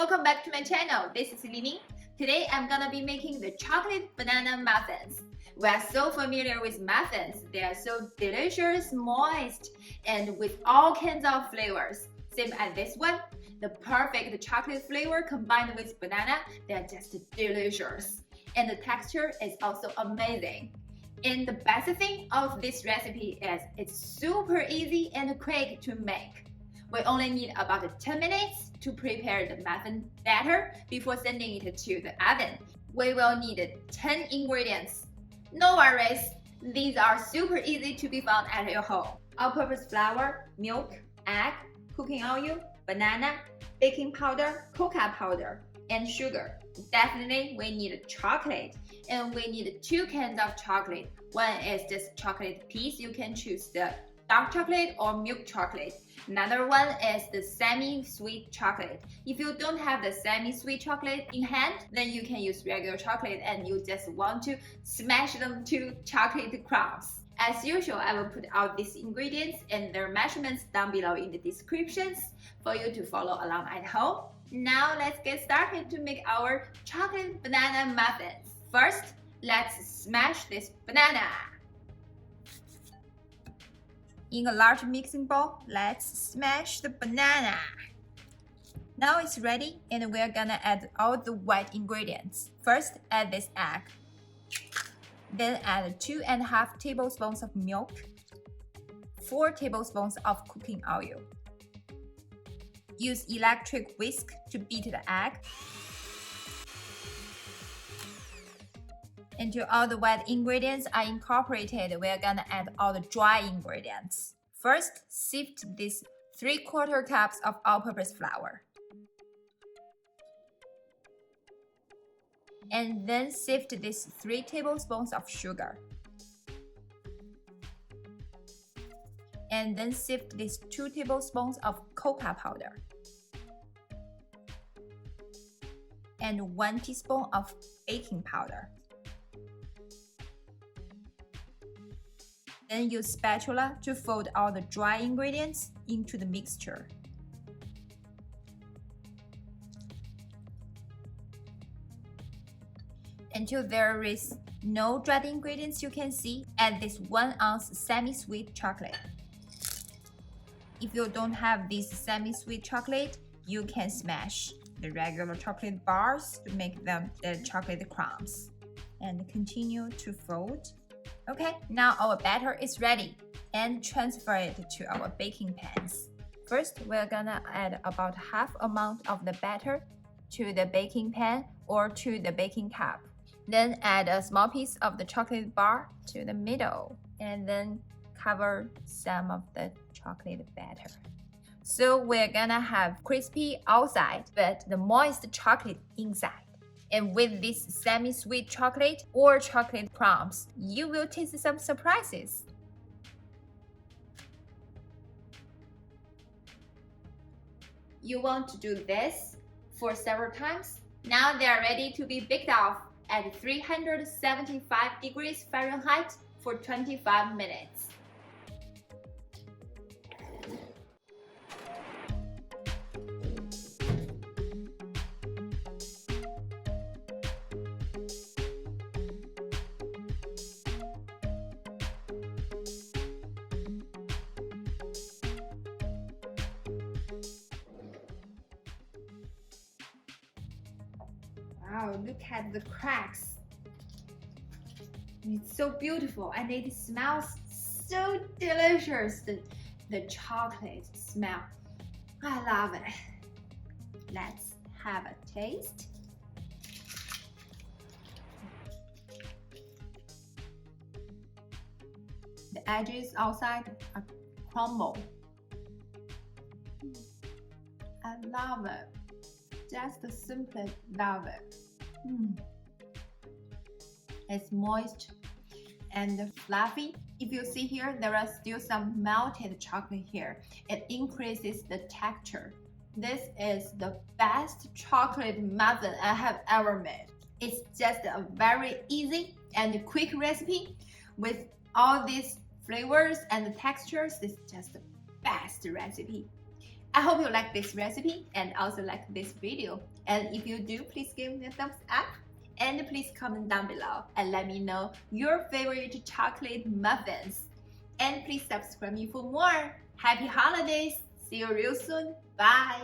welcome back to my channel. This is Lini. Today I'm gonna be making the chocolate banana muffins. We are so familiar with muffins. They are so delicious, moist, and with all kinds of flavors. Same as this one, the perfect chocolate flavor combined with banana, they are just delicious. And the texture is also amazing. And the best thing of this recipe is it's super easy and quick to make. We only need about 10 minutes to prepare the muffin batter before sending it to the oven. We will need 10 ingredients. No worries, these are super easy to be found at your home. All-purpose flour, milk, egg, cooking oil, banana, baking powder, cocoa powder, and sugar. Definitely we need chocolate, and we need 2 kinds of chocolate. One is this chocolate piece, you can choose the dark chocolate or milk chocolate. Another one is the semi-sweet chocolate. If you don't have the semi-sweet chocolate in hand, then you can use regular chocolate and you just want to smash them to chocolate crumps. As usual, I will put out these ingredients and their measurements down below in the descriptions for you to follow along at home. Now let's get started to make our chocolate banana muffins. First, let's smash this banana. In a large mixing bowl, let's smash the banana. Now it's ready and we're gonna add all the wet ingredients. First, add this egg. Then add 2.5 tablespoons of milk, 4 tablespoons of cooking oil. Use electric whisk to beat the egg. Until all the wet ingredients are incorporated, we're gonna add all the dry ingredients. First, sift these 3/4 cups of all-purpose flour. And then sift these 3 tablespoons of sugar. And then sift these 2 tablespoons of cocoa powder. And 1 teaspoon of baking powder. Then use spatula to fold all the dry ingredients into the mixture. Until there is no dried ingredients you can see, add this 1 ounce semi-sweet chocolate. If you don't have this semi-sweet chocolate, you can smash the regular chocolate bars to make them the chocolate crumbs. And continue to fold. Okay, now our batter is ready, and transfer it to our baking pans. First, we're gonna add about half amount of the batter to the baking pan or to the baking cup. Then add a small piece of the chocolate bar to the middle, and then cover some of the chocolate batter. So we're gonna have crispy outside, but the moist chocolate inside. And with this semi-sweet chocolate or chocolate crumbs, you will taste some surprises. You want to do this for several times. Now they are ready to be baked off at 375 degrees Fahrenheit for 25 minutes. Wow, look at the cracks. It's so beautiful and it smells so delicious. The chocolate smell. I love it. Let's have a taste. The edges outside are crumble. I love it. Just simply love it. It's moist and fluffy. If you see here, there are still some melted chocolate here. It increases the texture. This is the best chocolate muffin I have ever made. It's just a very easy and quick recipe with all these flavors and textures. It's just the best recipe. I hope you like this recipe and also like this video. And if you do, please give me a thumbs up. And please comment down below and let me know your favorite chocolate muffins. And please subscribe me for more. Happy holidays. See you real soon. Bye.